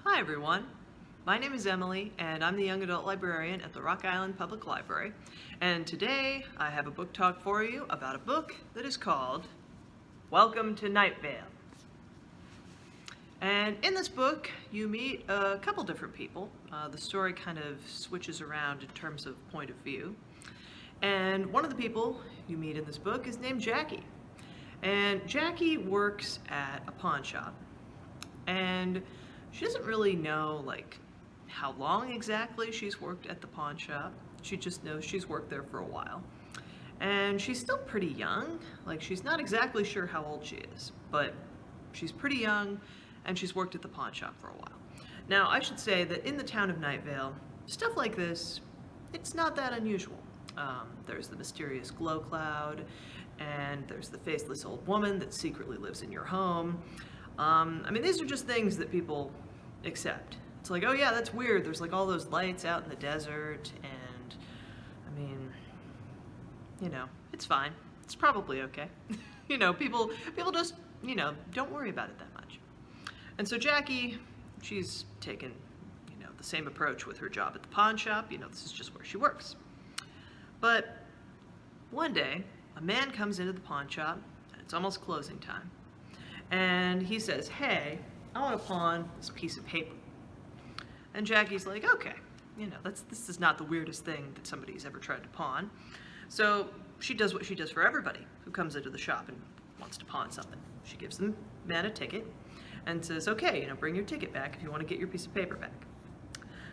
Hi everyone, my name is Emily and I'm the Young Adult Librarian at the Rock Island Public Library, and today I have a book talk for you about a book that is called Welcome to Night Vale. And in this book you meet a couple different people. The story kind of switches around in terms of point of view, and one of the people you meet in this book is named Jackie. And Jackie works at a pawn shop, and she doesn't really know how long exactly she's worked at the pawn shop. She just knows she's worked there for a while. And she's still pretty young. She's not exactly sure how old she is, but she's pretty young and she's worked at the pawn shop for a while. Now, I should say that in the town of Night Vale, stuff like this, it's not that unusual. There's the mysterious glow cloud, and there's the faceless old woman that secretly lives in your home. These are just things that people accept. It's like, oh yeah, that's weird. There's all those lights out in the desert, and it's fine. It's probably okay. People just, don't worry about it that much. And so Jackie, she's taken, the same approach with her job at the pawn shop. This is just where she works. But one day, a man comes into the pawn shop, and it's almost closing time. And he says, hey, I want to pawn this piece of paper. And Jackie's like, okay, this is not the weirdest thing that somebody's ever tried to pawn. So she does what she does for everybody who comes into the shop and wants to pawn something. She gives the man a ticket and says, okay, bring your ticket back if you want to get your piece of paper back.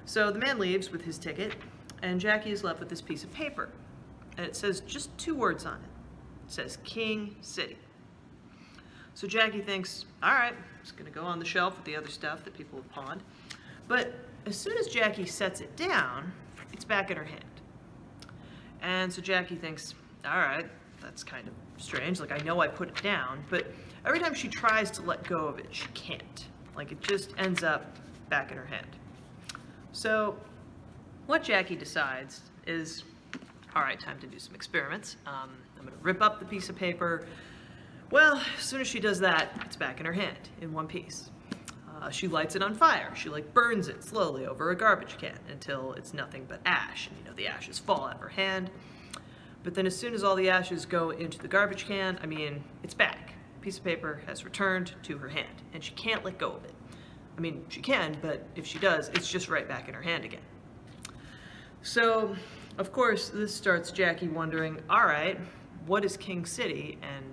So the man leaves with his ticket, and Jackie is left with this piece of paper. And it says just 2 words on it. It says King City. So Jackie thinks, all right, it's going to go on the shelf with the other stuff that people have pawned. But as soon as Jackie sets it down, it's back in her hand. And so Jackie thinks, all right, that's kind of strange. I know I put it down, but every time she tries to let go of it, she can't. It just ends up back in her hand. So what Jackie decides is, all right, time to do some experiments. I'm going to rip up the piece of paper. Well, as soon as she does that, it's back in her hand in one piece. She lights it on fire. She burns it slowly over a garbage can until it's nothing but ash. And the ashes fall out of her hand. But then as soon as all the ashes go into the garbage can, it's back. The piece of paper has returned to her hand, and she can't let go of it. She can, but if she does, it's just right back in her hand again. So, of course, this starts Jackie wondering, all right, what is King City, and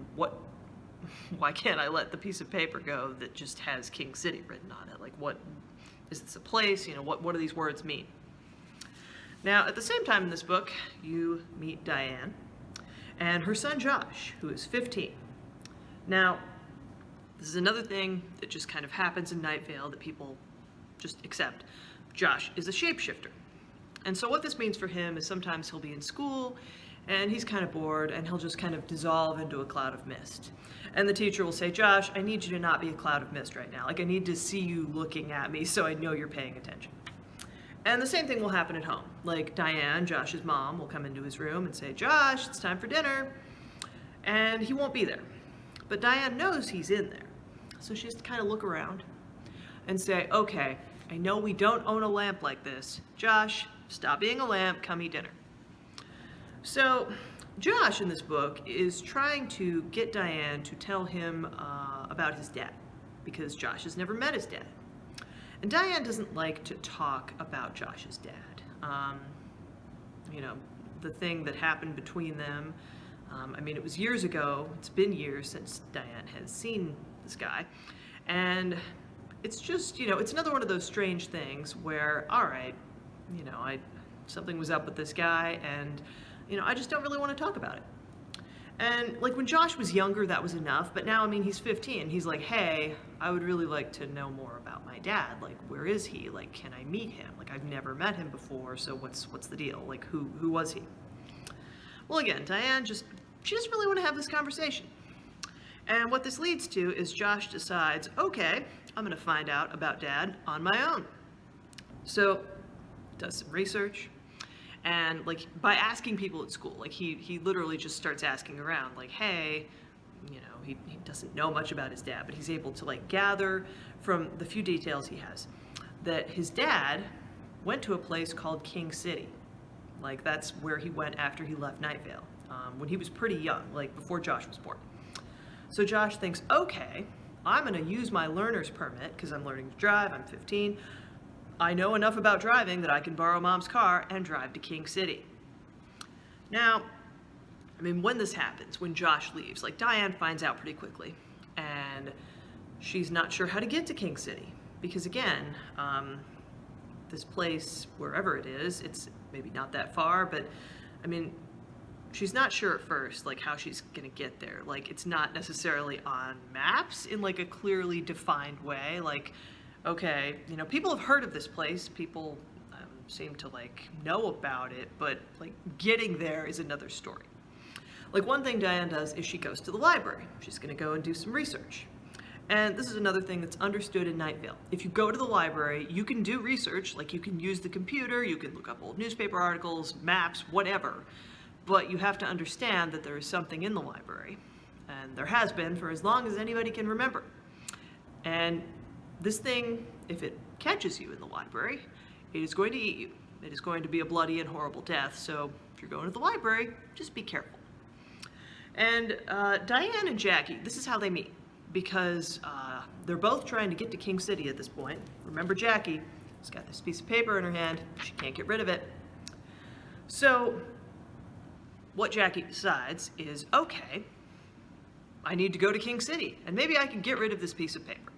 why can't I let the piece of paper go that just has King City written on it? What is this a place? What do these words mean? Now, at the same time in this book, you meet Diane and her son Josh, who is 15. Now, this is another thing that just kind of happens in Night Vale that people just accept. Josh is a shapeshifter. And so what this means for him is sometimes he'll be in school and he's kind of bored, and he'll just kind of dissolve into a cloud of mist. And the teacher will say, Josh, I need you to not be a cloud of mist right now. I need to see you looking at me so I know you're paying attention. And the same thing will happen at home. Diane, Josh's mom, will come into his room and say, Josh, it's time for dinner. And he won't be there. But Diane knows he's in there. So she has to kind of look around and say, okay, I know we don't own a lamp like this. Josh, stop being a lamp, come eat dinner. So Josh in this book is trying to get Diane to tell him about his dad, because Josh has never met his dad. And Diane doesn't like to talk about Josh's dad. The thing that happened between them, it was years ago. It's been years since Diane has seen this guy. And it's just, it's another one of those strange things where, all right, something was up with this guy, and I just don't really want to talk about it. And when Josh was younger, that was enough, but now, he's 15. He's like, hey, I would really like to know more about my dad. Where is he? Can I meet him? I've never met him before, so what's the deal? Who was he? Well, again, Diane she doesn't really want to have this conversation. And what this leads to is Josh decides, okay, I'm going to find out about Dad on my own. So, does some research. And by asking people at school, he literally just starts asking around, hey, he doesn't know much about his dad, but he's able to gather from the few details he has. that his dad went to a place called King City. Like, that's where he went after he left Night Vale, when he was pretty young, like before Josh was born. So Josh thinks, okay, I'm gonna use my learner's permit, because I'm learning to drive, I'm 15. I know enough about driving that I can borrow mom's car and drive to King City. Now, I mean, when this happens, when Josh leaves, like, Diane finds out pretty quickly, and she's not sure how to get to King City, because again, this place, wherever it is, it's maybe not that far, but I mean, she's not sure at first, like, how she's gonna get there. Like, it's not necessarily on maps in like a clearly defined way. Like, okay, you know, people have heard of this place, people seem to like know about it, but like getting there is another story. Like, one thing Diane does is she goes to the library. She's gonna go and do some research. And this is another thing that's understood in Night Vale. If you go to the library, you can do research, like you can use the computer, you can look up old newspaper articles, maps, whatever, but you have to understand that there is something in the library, and there has been for as long as anybody can remember. And this thing, if it catches you in the library, it is going to eat you. It is going to be a bloody and horrible death, so if you're going to the library, just be careful. And Diane and Jackie, this is how they meet, because they're both trying to get to King City at this point. Remember, Jackie has got this piece of paper in her hand. She can't get rid of it. So what Jackie decides is, okay, I need to go to King City, and maybe I can get rid of this piece of paper.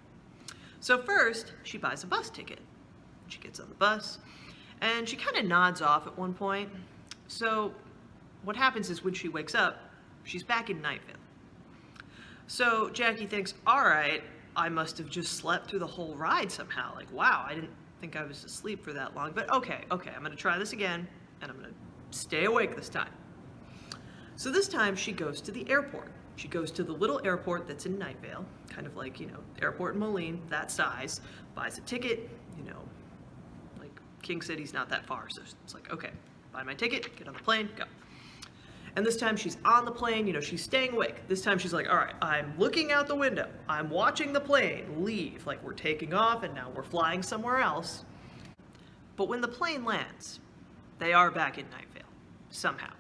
So first, she buys a bus ticket. She gets on the bus, and she kind of nods off at one point. So what happens is when she wakes up, she's back in Night Vale. So Jackie thinks, all right, I must have just slept through the whole ride somehow. Like, wow, I didn't think I was asleep for that long. But okay, I'm gonna try this again, and I'm gonna stay awake this time. So this time she goes to the airport. She goes to the little airport that's in Night Vale, kind of like, you know, airport in Moline, that size, buys a ticket, you know, like King City's not that far, so it's like, okay, buy my ticket, get on the plane, go. And this time she's on the plane, you know, she's staying awake. This time she's like, all right, I'm looking out the window. I'm watching the plane leave, like we're taking off and now we're flying somewhere else. But when the plane lands, they are back in Night Vale, somehow.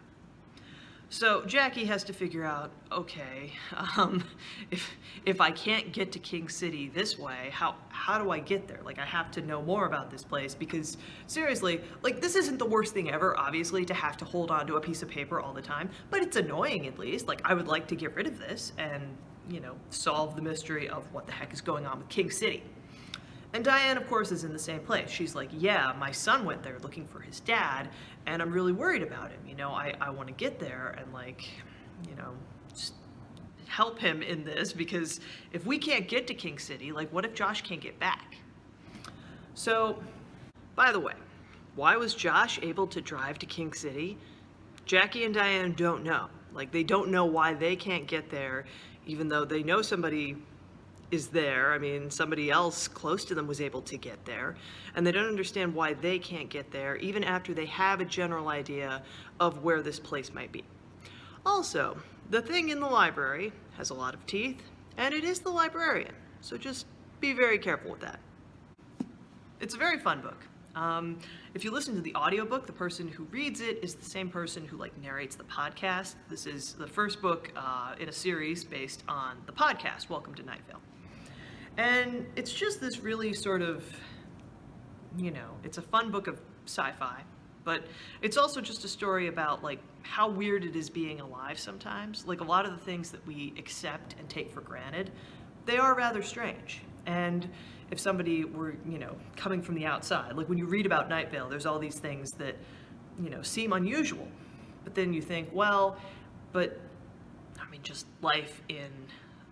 So Jackie has to figure out, okay, if I can't get to King City this way, how do I get there? Like, I have to know more about this place, because seriously, like, this isn't the worst thing ever, obviously, to have to hold on to a piece of paper all the time, but it's annoying at least. Like, I would like to get rid of this and, you know, solve the mystery of what the heck is going on with King City. And Diane, of course, is in the same place. She's like, yeah, my son went there looking for his dad, and I'm really worried about him. You know, I want to get there and, like, you know, just help him in this, because if we can't get to King City, like, what if Josh can't get back? So, by the way, why was Josh able to drive to King City? Jackie and Diane don't know. Like, they don't know why they can't get there, even though they know somebody is there. I mean, somebody else close to them was able to get there, and they don't understand why they can't get there, even after they have a general idea of where this place might be. Also, the thing in the library has a lot of teeth, and it is the librarian, so just be very careful with that. It's a very fun book. If you listen to the audiobook, the person who reads it is the same person who, like, narrates the podcast. This is the first book in a series based on the podcast, Welcome to Night Vale. And it's just this really sort of, you know, it's a fun book of sci-fi, but it's also just a story about, like, how weird it is being alive sometimes. Like, a lot of the things that we accept and take for granted, they are rather strange. And if somebody were, you know, coming from the outside, like when you read about Night Vale, there's all these things that, you know, seem unusual. But then you think, well, but, I mean, just life in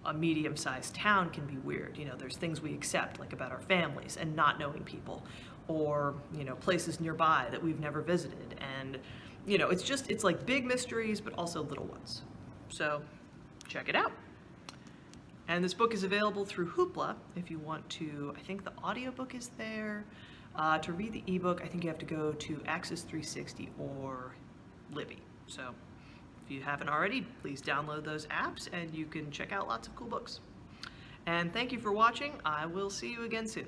a medium-sized town can be weird. You know, there's things we accept, like about our families and not knowing people, or, you know, places nearby that we've never visited. And, you know, it's like big mysteries, but also little ones. So, check it out. And this book is available through Hoopla if you want to. I think the audiobook is there. To read the ebook, I think you have to go to Access 360 or Libby. So if you haven't already, please download those apps and you can check out lots of cool books. And thank you for watching. I will see you again soon.